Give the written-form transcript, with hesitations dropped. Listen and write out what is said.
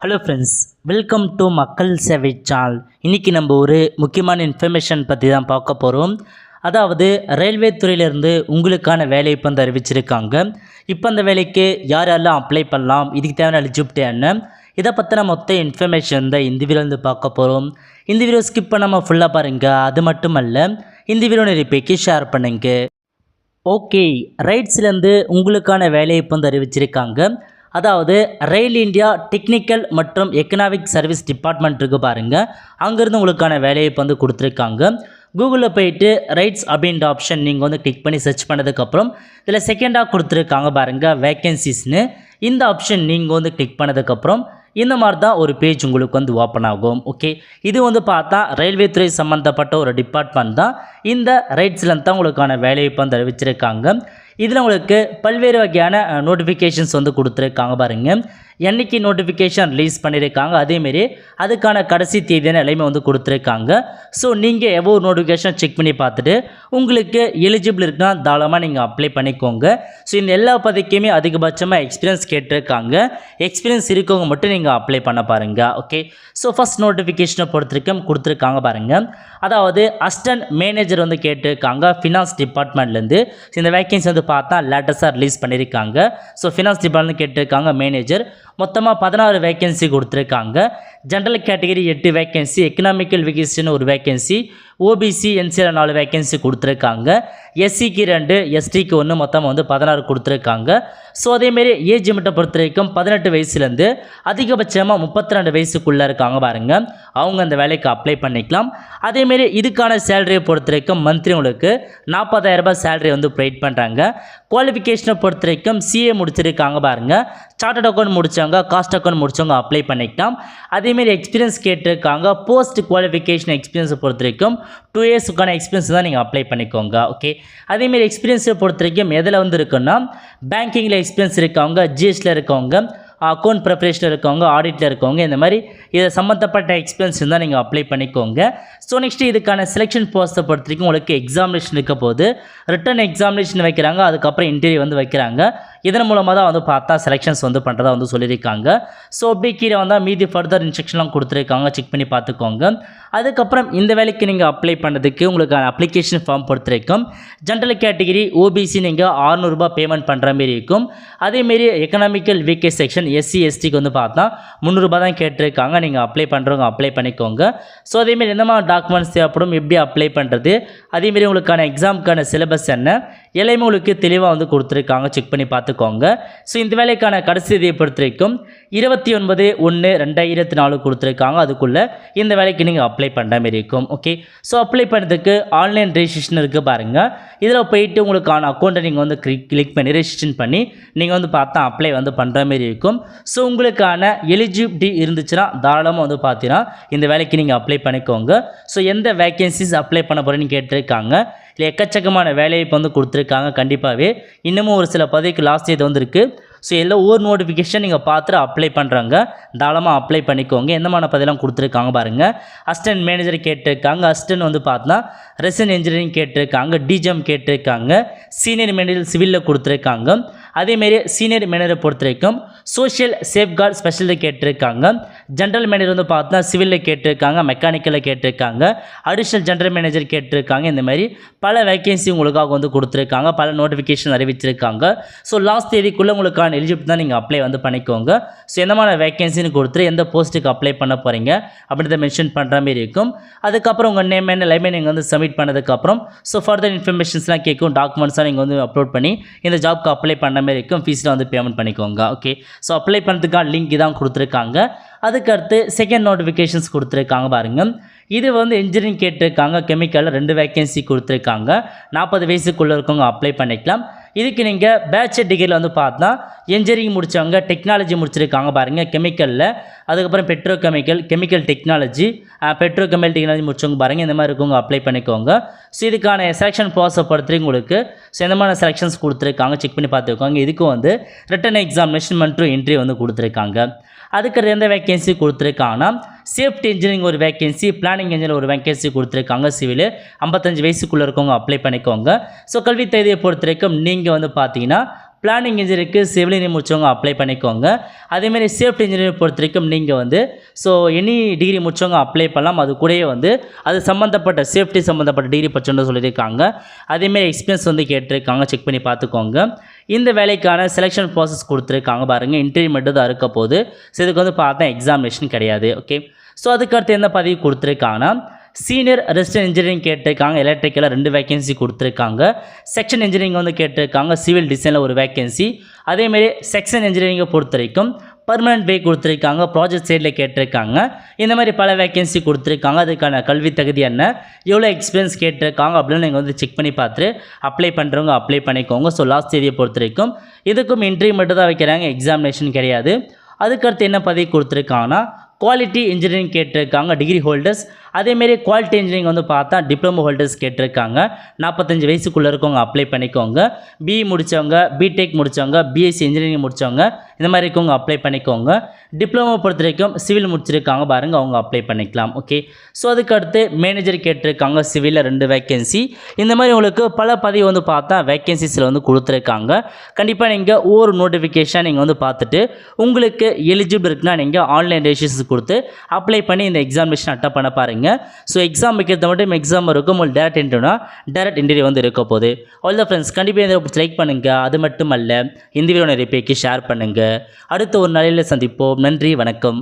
Hello friends, welcome to மக்கள் சேவை channel. இன்றைக்கி நம்ம ஒரு முக்கியமான இன்ஃபர்மேஷன் பற்றி தான் பார்க்க போகிறோம். அதாவது ரயில்வே துறையிலேருந்து உங்களுக்கான வேலை இப்போ வந்து அறிவிச்சிருக்காங்க. இப்போ அந்த வேலைக்கு யார் யாரெல்லாம் அப்ளை பண்ணலாம், இதுக்கு தேவையான எலிஜிபிலிட்டி என்ன, இதை பற்றின மொத்த இன்ஃபர்மேஷன் தான் இந்த வீடியோலேருந்து பார்க்க போகிறோம். இந்த வீடியோ ஸ்கிப் பண்ணாமல் ஃபுல்லாக பாருங்கள். அது மட்டுமல்ல, இந்த வீடியோ நிறைய பேருக்கு ஷேர் பண்ணுங்க. ஓகே, ரைட்ஸ்லேருந்து உங்களுக்கான வேலையை இப்போ வந்து அறிவிச்சிருக்காங்க. அதாவது ரயில் இந்தியா டெக்னிக்கல் மற்றும் எக்கனாமிக் சர்வீஸ் டிபார்ட்மெண்ட் இருக்குது பாருங்கள், அங்கேருந்து உங்களுக்கான வேலையை இப்போ வந்து கொடுத்துருக்காங்க. கூகுளில் போயிட்டு ரைட்ஸ் அப்படின்ற ஆப்ஷன் நீங்கள் வந்து கிளிக் பண்ணி சர்ச் பண்ணதுக்கப்புறம் இதில் செகண்டாக கொடுத்துருக்காங்க பாருங்கள் வேக்கன்சிஸ்னு. இந்த ஆப்ஷன் நீங்கள் வந்து கிளிக் பண்ணதுக்கப்புறம் இந்த மாதிரி தான் ஒரு பேஜ் உங்களுக்கு வந்து ஓப்பன் ஆகும். ஓகே, இது வந்து பார்த்தா ரயில்வே துறை சம்மந்தப்பட்ட ஒரு டிபார்ட்மெண்ட் தான். இந்த ரைட்ஸ்லேருந்து தான் உங்களுக்கான வேலையை இப்போ வந்து அறிவிச்சிருக்காங்க. இதில் உங்களுக்கு பல்வேறு வகையான நோட்டிஃபிகேஷன்ஸ் வந்து கொடுத்துருக்காங்க பாருங்கள். என்றைக்கு நோட்டிஃபிகேஷன் ரிலீஸ் பண்ணியிருக்காங்க, அதேமாரி அதுக்கான கடைசி தேதியான எல்லாமே வந்து கொடுத்துருக்காங்க. ஸோ நீங்கள் எவ்வளோ நோட்டிஃபிகேஷன் செக் பண்ணி பார்த்துட்டு உங்களுக்கு எலிஜிபிள் இருக்குன்னா தாராளமாக நீங்கள் அப்ளை பண்ணிக்கோங்க. ஸோ இந்த எல்லா பதவிக்குமே அதிகபட்சமாக எக்ஸ்பீரியன்ஸ் கேட்டிருக்காங்க. எக்ஸ்பீரியன்ஸ் இருக்கவங்க மட்டும் நீங்கள் அப்ளை பண்ண பாருங்கள். ஓகே, ஸோ ஃபஸ்ட் நோட்டிஃபிகேஷனை பொறுத்திருக்கும் கொடுத்துருக்காங்க பாருங்கள். அதாவது அசிஸ்டன்ட் மேனேஜர் வந்து கேட்டிருக்காங்க ஃபினான்ஸ் டிபார்ட்மெண்ட்லேருந்து. இந்த வேக்கன்சி வந்து பார்த்தா லேட்டஸ்ட்டாக ரிலீஸ் பண்ணியிருக்காங்க. ஸோ ஃபினான்ஸ் டிபார்ட்மெண்ட் கேட்டிருக்காங்க மேனேஜர். மொத்தமாக 16 வேக்கன்சி கொடுத்துருக்காங்க. General category 8 vacancy, economical vacation ஒரு வேக்கன்சி, ஓபிசி என்சியில் 4 வேக்கன்சி கொடுத்துருக்காங்க. எஸ்சிக்கு 2, எஸ்டிக்கு 1, மொத்தம் வந்து 16 கொடுத்துருக்காங்க. ஸோ அதேமாரி ஏஜ் லிமிட்டை பொறுத்த வரைக்கும் 18 வயசுலேருந்து அதிகபட்சமாக 32 வயசுக்குள்ளே இருக்காங்க பாருங்கள், அவங்க அந்த வேலைக்கு அப்ளை பண்ணிக்கலாம். அதேமாரி இதுக்கான சேலரியை பொறுத்த வரைக்கும் மந்த்லி உங்களுக்கு 40,000 ரூபாய் சேலரி வந்து ப்ரொவைட் பண்ணுறாங்க. குவாலிஃபிகேஷனை பொறுத்த வரைக்கும் சிஏ முடிச்சிருக்காங்க பாருங்கள், சார்ட்டர்ட் அக்கௌண்ட் முடித்தவங்க, காஸ்ட் அக்கௌண்ட் முடித்தவங்க அப்ளை பண்ணிக்கலாம். அதேமாரி எக்ஸ்பீரியன்ஸ் கேட்டிருக்காங்க. போஸ்ட் குவாலிஃபிகேஷன் எக்ஸ்பீரியன்ஸை பொறுத்த வரைக்கும் 2 இயர்ஸுக்கான எக்ஸ்பீரியன்ஸ் தான் நீங்கள் அப்ளை பண்ணிக்கோங்க. ஓகே, அதேமாரி எக்ஸ்பீரியன்ஸை பொறுத்த வரைக்கும் எதில் வந்து இருக்குன்னா பேங்கிங்கில் எக்ஸ்பீரியன்ஸ் இருக்கவங்க, ஜிஎஸ்டியில் இருக்கவங்க, அக்கௌண்ட் ப்ரிப்பரேஷனில் இருக்கவங்க, ஆடிட்டில் இருக்கவங்க, இந்த மாதிரி இதை சம்மந்தப்பட்ட எக்ஸ்பீரியன்ஸ் தான் நீங்கள் அப்ளை பண்ணிக்கோங்க. ஸோ நெக்ஸ்ட்டு இதுக்கான செலெக்ஷன் ப்ராசஸை பொறுத்த வரைக்கும் உங்களுக்கு எக்ஸாமினேஷன் இருக்க போது ரிட்டன் எக்ஸாமினேஷன் வைக்கிறாங்க, அதுக்கப்புறம் இன்டர்வியூ வந்து வைக்கிறாங்க. இதன் மூலமாக தான் வந்து பார்த்தா செலெக்ஷன்ஸ் வந்து பண்ணுறதா வந்து சொல்லியிருக்காங்க. ஸோ அப்படி கீழே வந்தால் மீதி ஃபர்தர் இன்ஸ்ட்ரக்ஷன்லாம் கொடுத்துருக்காங்க, செக் பண்ணி பார்த்துக்கோங்க. அதுக்கப்புறம் இந்த வேலைக்கு நீங்கள் அப்ளை பண்ணுறதுக்கு உங்களுக்கான அப்ளிகேஷன் ஃபார்ம் பொறுத்த வரைக்கும் ஜென்ரல் கேட்டகிரி ஓபிசி நீங்கள் 600 ரூபாய் பேமெண்ட் பண்ணுற மாரி இருக்கும். அதேமாரி எக்கனாமிக்கல் வீக்கே செக்ஷன் எஸ்சி எஸ்டிக்கு வந்து பார்த்தா 300 ரூபாய் தான் கேட்டிருக்காங்க. நீங்கள் அப்ளை பண்ணுறவங்க அப்ளை பண்ணிக்கோங்க. ஸோ அதேமாரி எந்த மாதிரி டாக்குமெண்ட்ஸ் தேவைப்படும், எப்படி அப்ளை பண்ணுறது, அதேமாரி உங்களுக்கான எக்ஸாமுக்கான சிலபஸ் என்ன, எல்லாமே உங்களுக்கு தெளிவாக வந்து கொடுத்துருக்காங்க, செக் பண்ணி பார்த்துக்கோங்க. ஸோ இந்த வேலைக்கான கடைசி தேதியை பொறுத்த வரைக்கும் 29/1/2024 கொடுத்துருக்காங்க. அதுக்குள்ளே இந்த வேலைக்கு நீங்கள் அப்ளை பண்ணுற மாரி இருக்கும். ஓகே, ஸோ அப்ளை பண்ணுறதுக்கு ஆன்லைன் ரெஜிஸ்ட்ரேஷன் இருக்குது பாருங்கள். இதில் போயிட்டு உங்களுக்கான அக்கௌண்ட்டை நீங்கள் வந்து கிளிக் பண்ணி ரெஜிஸ்ட்ரேஷன் பண்ணி நீங்கள் வந்து பார்த்தா அப்ளை வந்து பண்ணுற மாரி இருக்கும். ஸோ உங்களுக்கான எலிஜிபிலிட்டி இருந்துச்சுன்னா தாராளமாக வந்து பார்த்தீங்கன்னா இந்த வேலைக்கு நீங்கள் அப்ளை பண்ணிக்கோங்க. ஸோ எந்த வேக்கன்சிஸ் அப்ளை பண்ண போகிறேன்னு கேட்டிருக்காங்க. இல்லை எக்கச்சக்கமான வேலையை இப்போ வந்து கொடுத்துருக்காங்க. கண்டிப்பாகவே இன்னமும் ஒரு சில பதவிக்கு லாஸ்ட் இது வந்துருக்கு. ஸோ எல்லாம் ஒவ்வொரு நோட்டிஃபிகேஷன் நீங்கள் பார்த்துட்டு அப்ளை பண்ணுறாங்க, தாராளமாக அப்ளை பண்ணிக்கோங்க. எந்த மாதிரி பதவியெல்லாம் கொடுத்துருக்காங்க பாருங்கள். அசிஸ்டன்ட் மேனேஜர் கேட்டிருக்காங்க, அசிஸ்டன்ட் வந்து பார்த்தா ரெசிடென்ட் இன்ஜினியரிங் கேட்டிருக்காங்க, டிஜிஎம் கேட்டிருக்காங்க, சீனியர் மேனேஜர் சிவிலில் கொடுத்துருக்காங்க. அதேமாரி சீனியர் மேனேஜரை பொறுத்த வரைக்கும் சோஷியல் சேஃப்கார்டு ஸ்பெஷலில் கேட்டிருக்காங்க. ஜென்ரல் மேனேஜர் வந்து பார்த்தா சிவிலில் கேட்டிருக்காங்க, மெக்கானிக்கலில் கேட்டிருக்காங்க, அடிஷ்னல் ஜென்ரல் மேனேஜர் கேட்டிருக்காங்க. இந்த மாதிரி பல வேக்கன்சி உங்களுக்காக வந்து கொடுத்துருக்காங்க, பல நோட்டிஃபிகேஷன் அறிவிச்சிருக்காங்க. ஸோ லாஸ்ட் தேதிக்குள்ளே உங்களுக்கான எலிஜிபிலிட்டி தான் நீங்கள் அப்ளை வந்து பண்ணிக்கோங்க. ஸோ எந்த மாதிரி வேக்கன்சின்னு கொடுத்துட்டு எந்த போஸ்ட்டுக்கு அப்ளை பண்ண போகிறீங்க அப்படின்றத மென்ஷன் பண்ணுற மாதிரி இருக்கும். அதுக்கப்புறம் உங்கள் நேம் என்ன எல்லாமே நீங்கள் வந்து சப்மிட் பண்ணதுக்கப்புறம் ஸோ ஃபர்தர் இன்ஃபர்மேஷன்ஸ்லாம் கேட்கும், டாக்குமெண்ட்ஸாக நீங்கள் வந்து அப்லோட் பண்ணி இந்த ஜாப்க்கு அப்ளை பண்ண மாதிரி இருக்கும். ஃபீஸில் வந்து பேமெண்ட் பண்ணிக்கோங்க. ஓகே, ஸோ அப்ளை பண்ணுறதுக்கான லிங்க் தான் கொடுத்துருக்காங்க. அதுக்கடுத்து செகண்ட் நோட்டிஃபிகேஷன்ஸ் கொடுத்துருக்காங்க பாருங்கள். இது வந்து இன்ஜினியரிங் கேட்டிருக்காங்க, கெமிக்கலில் 2 வேக்கன்சி கொடுத்துருக்காங்க. 40 வயசுக்குள்ளே இருக்கவங்க அப்ளை பண்ணிக்கலாம். இதுக்கு நீங்கள் பேச்சுலர் டிகிரியில் வந்து பார்த்தா இன்ஜினியரிங் முடித்தவங்க, டெக்னாலஜி முடிச்சிருக்காங்க பாருங்கள் கெமிக்கலில், அதுக்கப்புறம் கெமிக்கல் டெக்னாலஜி டெக்னாலஜி முடிச்சவங்க பாருங்கள், இந்த மாதிரி இருக்கவங்க அப்ளை பண்ணிக்கோங்க. ஸோ இதுக்கான செலெக்ஷன் ப்ராசஸ் பொறுத்தவரைக்கும் உங்களுக்கு ஸோ எந்த மாதிரி செலெக்ஷன்ஸ் கொடுத்துருக்காங்க செக் பண்ணி பார்த்துக்கோங்க. இதுக்கும் வந்து ரிட்டன் எக்ஸாமினேஷன் மற்றும் இன்டர்வியூ வந்து கொடுத்துருக்காங்க. அதுக்கு எந்த வேக்கன்சி கொடுத்துருக்காங்கன்னா சேஃப்டி இன்ஜினியரிங் ஒரு வேக்கன்சி, பிளானிங் இன்ஜினியர் ஒரு வேக்கன்சி கொடுத்துருக்காங்க. சிவில் 55 வயசுக்குள்ளே இருக்கவங்க அப்ளை பண்ணிக்கோங்க. ஸோ கல்வி தகுதியை பொறுத்த வரைக்கும் நீங்கள் வந்து பார்த்தீங்கன்னா பிளானிங் இன்ஜினியருக்கு சிவில் இன்ஜினியர் முடிச்சவங்க அப்ளை பண்ணிக்கோங்க. அதேமாரி சேஃப்டி இன்ஜினியர் பொறுத்த வரைக்கும் நீங்கள் வந்து எனி டிகிரி முடிச்சவங்க அப்ளை பண்ணலாம். அது கூடயே வந்து அது சம்மந்தப்பட்ட சேஃப்டி சம்மந்தப்பட்ட டிகிரி படிச்சோன்னு சொல்லியிருக்காங்க. அதேமாரி எக்ஸ்பீரியன்ஸ் வந்து கேட்டிருக்காங்க, செக் பண்ணி பார்த்துக்கோங்க. இந்த வேலைக்கான செலெக்ஷன் ப்ராசஸ் கொடுத்துருக்காங்க பாருங்கள், இன்டர்வியூ மட்டும் தான் இருக்க போகுது. இதுக்கு வந்து பார்த்தா எக்ஸாமினேஷன் கிடையாது. ஓகே, அதுக்கடுத்து எந்த பதவி கொடுத்துருக்காங்கன்னா சீனியர் ரெசிடென்ட் இன்ஜினியரிங் கேட்டிருக்காங்க. எலக்ட்ரிக்கலில் 2 வேகன்சி கொடுத்துருக்காங்க. செக்ஷன் இன்ஜினியரிங் வந்து கேட்டிருக்காங்க. சிவில் டிசைனில் ஒரு வேகன்சி. அதேமாரி செக்ஷன் இன்ஜினியரிங்கை பொறுத்த வரைக்கும் பர்மனெண்ட் வே கொடுத்துருக்காங்க. ப்ராஜெக்ட் சைடில் கேட்டிருக்காங்க. இந்த மாதிரி பல வேகன்சி கொடுத்துருக்காங்க. அதுக்கான கல்வி தகுதி என்ன, எவ்வளோ எக்ஸ்பீரியன்ஸ் கேட்டிருக்காங்க அப்படின்னு நீங்கள் வந்து செக் பண்ணி பார்த்துட்டு அப்ளை பண்ணுறவங்க அப்ளை பண்ணிக்கோங்க. லாஸ்ட் தேதியை பொறுத்த வரைக்கும் இதுக்கும் இன்டர்வியூ மட்டும் தான் வைக்கிறாங்க, எக்ஸாமினேஷன் கிடையாது. அதுக்கடுத்து என்ன பதவி கொடுத்துருக்காங்கன்னா குவாலிட்டி இன்ஜினியரிங் கேட்டிருக்காங்க, டிகிரி ஹோல்டர்ஸ். அதேமாரி குவாலிட்டி இன்ஜினியரிங் வந்து பார்த்தா டிப்ளமோ ஹோல்டர்ஸ் கேட்டிருக்காங்க. 45 வயசுக்குள்ளே இருக்கவங்க அப்ளை பண்ணிக்கோங்க. பிஇ முடித்தவங்க, பிடெக் முடித்தவங்க, பிஎஸ்சி இன்ஜினியரிங் முடித்தவங்க, இந்த மாதிரி இருக்கவங்க அப்ளை பண்ணிக்கோங்க. டிப்ளமோ பொறுத்த வரைக்கும் சிவில் முடிச்சிருக்காங்க பாருங்கள், அவங்க அப்ளை பண்ணிக்கலாம். ஓகே, அதுக்கடுத்து மேனேஜர் கேட்டிருக்காங்க. சிவிலில் 2 வேகன்சி. இந்த மாதிரி உங்களுக்கு பல பதவி வந்து பார்த்தா வேகன்சிஸில் வந்து கொடுத்துருக்காங்க. கண்டிப்பாக நீங்கள் ஒவ்வொரு நோட்டிஃபிகேஷன் நீங்கள் வந்து பார்த்துட்டு உங்களுக்கு எலிஜிபிள் இருக்குன்னா நீங்கள் ஆன்லைன் ரெஜிஸ்ட்ரேஷன் கொடுத்து அப்ளை பண்ணி இந்த எக்ஸாமினேஷன் அட்டெண்ட் பண்ண பாருங்கள். எக்ஸாம் வைக்கிறது மட்டும் எக்ஸாம் இருக்கும், உங்களுக்கு டேரக்ட் இன்டர்வியூ வந்து இருக்க போகுது. ஆல் த ஃப்ரெண்ட்ஸ், கண்டிப்பாக இதை லைக் பண்ணுங்கள். அது மட்டும் அல்ல, இந்த வீடியோ நிறைய பேருக்கு ஷேர் பண்ணுங்கள். அடுத்த ஒரு நாளில் சந்திப்போம். நன்றி, வணக்கம்.